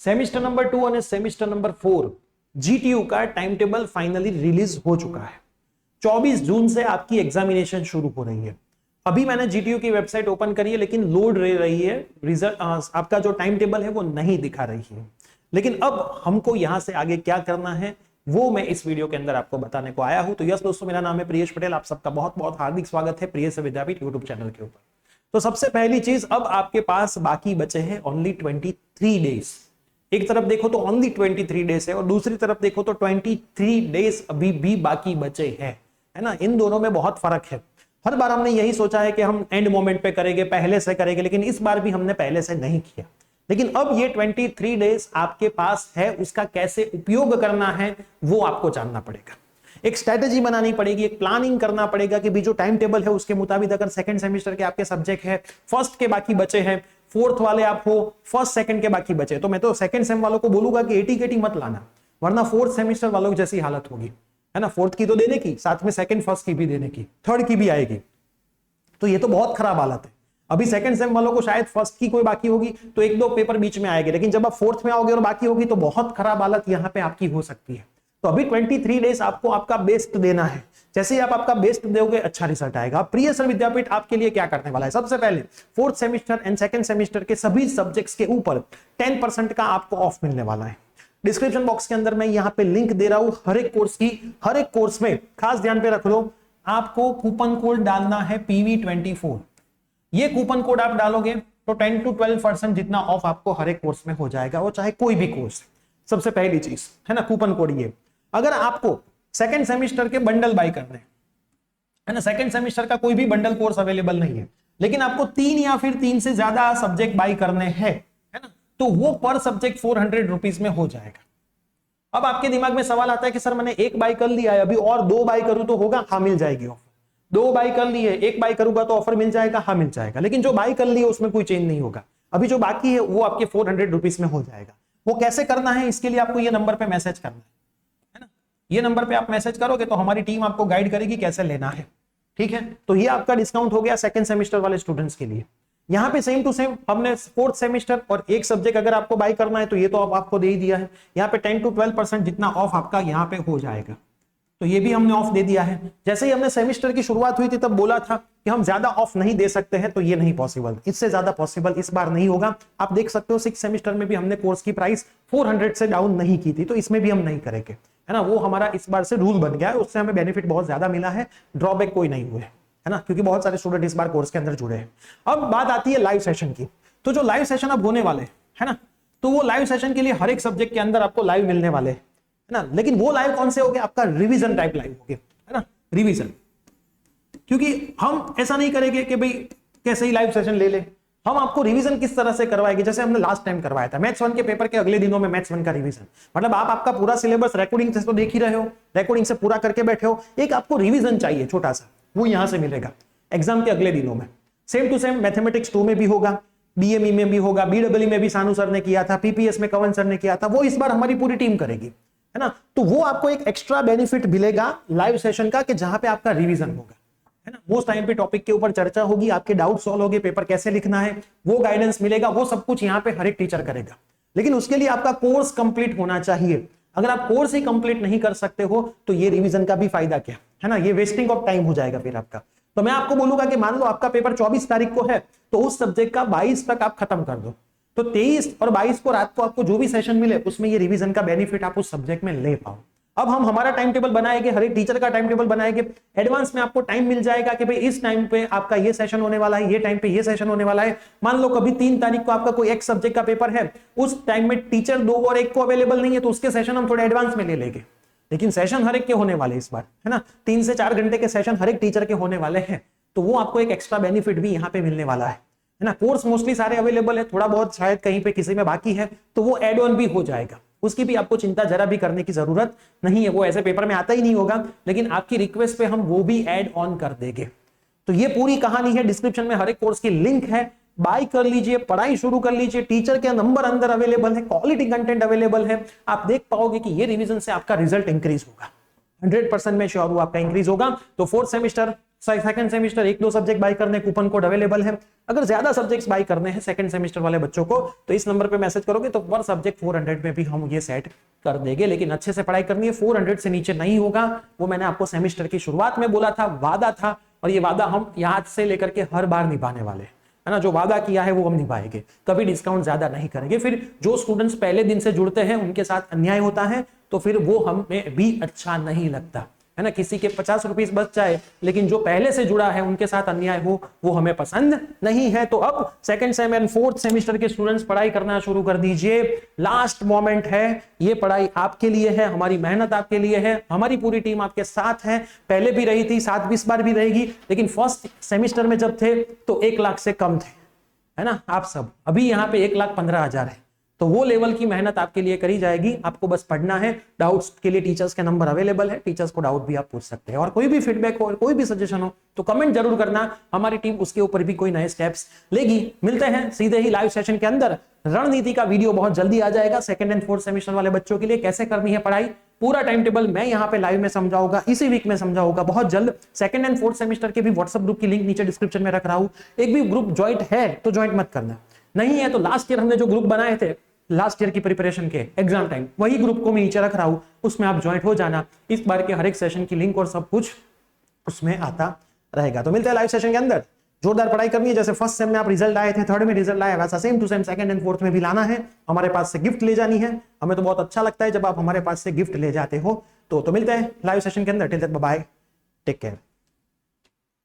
Semester number 2 અને semester number 4 GTU का time table finally release हो चुका है। 24 जून से आपकी एग्जामिनेशन शुरू हो रही है। अभी मैंने जीटीयू की वेबसाइट ओपन करी है, लेकिन लोड रही है, रिजल्ट आपका जो टाइम टेबल है वो नहीं दिखा रही है। लेकिन अब हमको यहां से आगे क्या करना है वो मैं इस वीडियो के अंदर आपको बताने को आया हूं। तो यस दोस्तों, मेरा नाम है प्रियेश पटेल, आप सबका बहुत बहुत हार्दिक स्वागत है प्रियेश विद्यापीठ यूट्यूब चैनल के ऊपर। तो सबसे पहली चीज, अब आपके पास बाकी बचे हैं ओनली 23 डेज। एक तरफ देखो तो ओनली 23 डेज है और दूसरी तरफ देखो तो 23 डेज अभी भी बाकी बचे हैं, है ना। इन दोनों में बहुत फर्क है। हर बार हमने यही सोचा है कि हम एंड मोमेंट पे करेंगे, पहले से करेंगे, लेकिन इस बार भी हमने पहले से नहीं किया। लेकिन अब ये 23 डेज आपके पास है, उसका कैसे उपयोग करना है वो आपको जानना पड़ेगा। एक स्ट्रेटेजी बनानी पड़ेगी, एक प्लानिंग करना पड़ेगा कि भी जो टाइम टेबल है उसके मुताबिक अगर सेकंड सेमेस्टर के आपके सब्जेक्ट है, फर्स्ट के बाकी बचे हैं, फोर्थ वाले आप हो, फर्स्ट सेकंड के बाकी बचे, तो मैं तो सेकंड सेम वालों को बोलूंगा कि 80 मत लाना, वरना फोर्थ सेमेस्टर वालों की जैसी हालत होगी, है ना। फोर्थ की तो देने की, साथ में सेकंड फर्स्ट की भी देने की, थर्ड की भी आएगी, तो ये तो बहुत खराब हालत है। अभी सेकंड सेम वालों को शायद फर्स्ट की कोई बाकी होगी तो एक दो पेपर बीच में आएंगे, लेकिन जब आप फोर्थ में आओगे और बाकी होगी तो बहुत खराब हालत यहां पे आपकी हो सकती है। तो अभी 23 डेज आपको आपका बेस्ट देना है। जैसे ही आप आपका बेस्ट दोगे अच्छा रिजल्ट आएगा। प्रिय सर विद्यापीठ आपके लिए क्या करने वाला है, सबसे पहले fourth semester and second semester के सभी सब्जेक्ट्स के ऊपर 10% का आपको ऑफ मिलने वाला है। डिस्क्रिप्शन बॉक्स के अंदर मैं यहाँ पे लिंक दे रहा हूं हर एक कोर्स की। हर एक कोर्स में खास ध्यान पे रख लो, आपको कूपन कोड डालना है PV24। ये कूपन कोड आप डालोगे तो 10 to 12% जितना ऑफ आपको हर एक कोर्स में हो जाएगा, वो चाहे कोई भी कोर्स। सबसे पहली चीज है ना, कूपन कोड ये। अगर आपको सेकंड सेमेस्टर के बंडल बाय करने है ना, सेकंड सेमेस्टर का कोई भी बंडल कोर्स अवेलेबल नहीं है, लेकिन आपको 3 या फिर 3 से ज्यादा सब्जेक्ट बाय करने हैं, है ना, तो वो पर सब्जेक्ट 400 रुपीज में हो जाएगा। अब आपके दिमाग में सवाल आता है कि सर मैंने एक बाय कर लिया है, अभी और 2 बाय करूं तो होगा? हाँ, मिल जाएगी ऑफर। 2 बाय कर लिए, 1 बाय करूंगा तो ऑफर मिल जाएगा? हाँ, मिल जाएगा। लेकिन जो बाय कर लिए उसमें कोई चेंज नहीं होगा, अभी जो बाकी है वो आपके 400 रुपीज में हो जाएगा। वो कैसे करना है, इसके लिए आपको ये नंबर पे मैसेज करना है ना। ये नंबर पे आप मैसेज करोगे तो हमारी टीम आपको गाइड करेगी कैसे लेना है, ठीक है। तो ये आपका डिस्काउंट हो गया सेकंड सेमेस्टर वाले स्टूडेंट्स के लिए। यहाँ पे सेम टू सेम हमने फोर्थ सेमेस्टर और एक सब्जेक्ट अगर आपको बाय करना है तो ये तो आपको दे ही दिया है। यहाँ पे 10 to 12% जितना ऑफ आपका यहाँ पे हो जाएगा, तो ये भी हमने ऑफ दे दिया है। जैसे ही हमने सेमेस्टर की शुरुआत हुई थी तब बोला था कि हम ज्यादा ऑफ नहीं दे सकते हैं, तो ये नहीं पॉसिबल, इससे ज्यादा पॉसिबल इस बार नहीं होगा। आप देख सकते हो 6 सेमेस्टर में भी हमने कोर्स की प्राइस 400 से डाउन नहीं की थी, तो इसमें भी हम नहीं करेंगे, है ना। वो हमारा इस बार से रूल बन गया है, उससे हमें बेनिफिट बहुत ज्यादा मिला है, ड्रॉबैक कोई नहीं हुए, है ना, क्योंकि बहुत सारे स्टूडेंट इस बार कोर्स के अंदर जुड़े हैं। अब बात आती है लाइव सेशन की। तो जो लाइव सेशन अब होने वाले है ना, तो वो लाइव सेशन के लिए हर एक सब्जेक्ट के अंदर आपको लाइव मिलने वाले है ना। लेकिन वो लाइव कौन से हो गए, आपका रिवीजन टाइप लाइव हो गए, है ना, रिवीजन। क्योंकि हम ऐसा नहीं करेंगे कि भाई कैसे ही लाइव सेशन ले ले, हम आपको रिवीजन किस तरह से करवाएंगे, जैसे हमने लास्ट टाइम करवाया था मैथ्स 1 के पेपर के अगले दिनों में मैथ्स 1 का रिवीजन। मतलब आप आपका पूरा सिलेबस रिकॉर्डिंग से तो देख ही रहे हो, रिकॉर्डिंग से पूरा करके बैठे हो, एक आपको रिवीजन चाहिए छोटा सा, वो यहां से मिलेगा एग्जाम के अगले दिनों में। सेम टू सेम मैथमेटिक्स 2 में भी होगा, BME में भी होगा, BEE में भी सानू सर ने किया था, PPS में कवन सर ने किया था, वो इस बार हमारी पूरी टीम करेगी, है ना। तो वो आपको एक एक्स्ट्रा बेनिफिट मिलेगा लाइव सेशन का कि जहां पे आपका रिवीजन होगा, है ना। वो टाइम पे टॉपिक के ऊपर चर्चा होगी, आपके डाउट सॉल्व होंगे, पेपर कैसे लिखना है वो गाइडेंस मिलेगा, वो सब कुछ यहाँ पे हर एक टीचर करेगा। लेकिन उसके लिए आपका कोर्स कंप्लीट होना चाहिए। अगर आप कोर्स ही कंप्लीट नहीं कर सकते हो तो ये रिवीजन का भी फायदा क्या, है ना, ये वेस्टिंग ऑफ टाइम हो जाएगा फिर आपका। तो मैं आपको बोलूंगा कि मान लो आपका पेपर 24 तारीख को है, तो उस सब्जेक्ट का 22 तक आप खत्म कर दो, तो 23 और 22 को रात को आपको जो भी सेशन मिले उसमें ये रिवीजन का बेनिफिट आप उस सब्जेक्ट में ले पाओ। अब हम हमारा टाइम टेबल बनाएंगे, हर एक टीचर का टाइम टेबल बनाएंगे, एडवांस में आपको टाइम मिल जाएगा कि भाई इस टाइम पे आपका ये सेशन होने वाला है, ये टाइम पे ये सेशन होने वाला है। मान लो कभी 3 तारीख को आपका कोई एक सब्जेक्ट का पेपर है, उस टाइम में टीचर 2 और 1 को अवेलेबल नहीं है, तो उसके सेशन हम थोड़े एडवांस में ले लेंगे। लेकिन सेशन हर एक के होने वाले इस बार, है ना, 3 से 4 घंटे के सेशन हर एक टीचर के होने वाले हैं, तो वो आपको एक एक्स्ट्रा बेनिफिट भी यहाँ पे मिलने वाला है ना। कोर्स मोस्टली सारे अवेलेबल है, थोड़ा बहुत शायद कहीं पे किसी में बाकी है तो वो एड ऑन भी हो जाएगा, उसकी भी आपको चिंता जरा भी करने की जरूरत नहीं है। वो ऐसे पेपर में आता ही नहीं होगा, लेकिन आपकी रिक्वेस्ट पे हम वो भी ऐड ऑन कर देंगे। तो ये पूरी कहानी है, डिस्क्रिप्शन में हर एक कोर्स की लिंक है, बाय कर लीजिए, पढ़ाई शुरू कर लीजिए, टीचर के नंबर अंदर अवेलेबल है, क्वालिटी कंटेंट अवेलेबल है। आप देख पाओगे कि ये रिवीजन से आपका रिजल्ट इंक्रीज होगा, 100% में श्योर हूं आपका इंक्रीज होगा। तो fourth semester second semester 1-2 subject by करने, कूपन कोड अवेलेबल है। अगर ज्यादा सब्जेक्ट्स बाय करने हैं सेकंड सेमेस्टर वाले बच्चों को तो इस नंबर पे मैसेज करोगे तो पर सब्जेक्ट 400 में भी हम ये सेट कर देंगे। लेकिन अच्छे से पढ़ाई करनी है, 400 से नीचे नहीं होगा। वो मैंने आपको सेमेस्टर की शुरुआत में बोला था, वादा था, और ये वादा हम यहाँ से लेकर के हर बार निभाने वाले हैं, है ना। जो वादा किया है वो हम निभाएंगे, कभी डिस्काउंट ज्यादा नहीं करेंगे। फिर जो स्टूडेंट्स पहले दिन से जुड़ते हैं उनके साथ अन्याय होता है तो फिर वो हमें भी अच्छा नहीं लगता, है ना। किसी के 50 रुपीस बच जाए लेकिन जो पहले से जुड़ा है उनके साथ अन्याय हो, वो हमें पसंद नहीं है। तो अब second same and fourth semester के स्टूडेंट्स पढ़ाई करना शुरू कर दीजिए। लास्ट मोमेंट है, ये पढ़ाई आपके लिए है, हमारी मेहनत आपके लिए है, हमारी पूरी टीम आपके साथ है। पहले भी रही थी, साथ भी इस बार भी रहेगी। लेकिन फर्स्ट सेमेस्टर में जब थे तो 1 लाख से कम थे, है ना आप सब। अभी यहाँ पे 1,15,000 है। तो वो लेवल की मेहनत आपके लिए करी जाएगी। आपको बस पढ़ना है। डाउट्स के लिए टीचर्स के नंबर अवेलेबल है, टीचर्स को डाउट भी आप पूछ सकते हैं। और कोई भी फीडबैक हो, कोई भी सजेशन हो तो कमेंट जरूर करना, हमारी टीम उसके ऊपर भी कोई नए स्टेप्स लेगी। मिलते हैं सीधे ही लाइव सेशन के अंदर। रणनीति का वीडियो बहुत जल्दी आ जाएगा सेकंड एंड फोर्थ सेमेस्टर वाले बच्चों के लिए, कैसे करनी है पढ़ाई। पूरा टाइम टेबल मैं यहाँ पे लाइव में समझाऊंगा, इसी वीक में समझाऊंगा बहुत जल्द। सेकंड एंड फोर्थ सेमेस्टर के भी व्हाट्सएप ग्रुप की लिंक नीचे डिस्क्रिप्शन में रख रहा हूं। एक भी ग्रुप ज्वाइंट है तो ज्वाइंट मत करना, नहीं है तो लास्ट ईयर हमने जो ग्रुप बनाए थे लास्ट ईयर की प्रिपरेशन के एग्जाम टाइम, वही ग्रुप को मैं नीचे रख रहा हूं, उसमें आप ज्वाइंट हो जाना। इस बार के हर एक सेशन की लिंक और सब कुछ उसमें आता रहेगा। तो मिलते हैं लाइव सेशन के अंदर। जोरदार पढ़ाई करनी है, जैसे फर्स्ट सेम में आप रिजल्ट आए थे, थर्ड में रिजल्ट आया, वैसा same to same second and fourth में भी लाना है। हमारे पास से गिफ्ट ले जानी है, हमें तो बहुत अच्छा लगता है जब आप हमारे पास से गिफ्ट ले जाते हो। तो मिलते हैं लाइव सेशन के अंदर। Till then bye bye, take care.